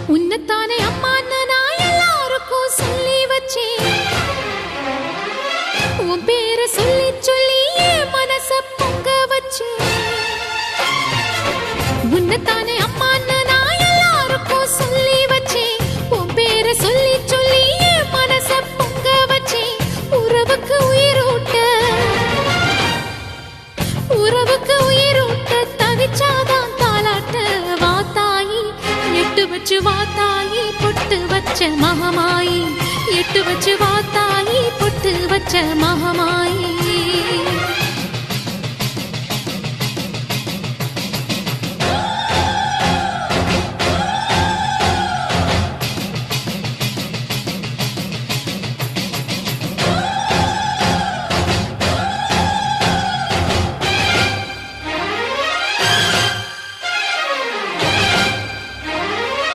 உன்னத்தானே அம்மான்னு நான் எல்லாருக்கும் சொல்லி வச்சேன். உன் பேரை சொல்லி சொல்லி என் மனச பொங்க வச்சேன். உன்னத்தானே அம்மான்னு நான் எல்லாருக்கும் சொல்லி வச்சேன். உன் பேரை சொல்லி சொல்லி என் மனச பொங்க வச்சேன். உறவுக்கு உயிரூட்ட தவிச்சாதான் தாலாட்ட வாத்தாயி எட்டு வச்சு வாத்தாயி பொட்டு வச்ச மகமாயி எட்டு வச்சு வாத்தாயி பொட்டு வச்ச மகமாயி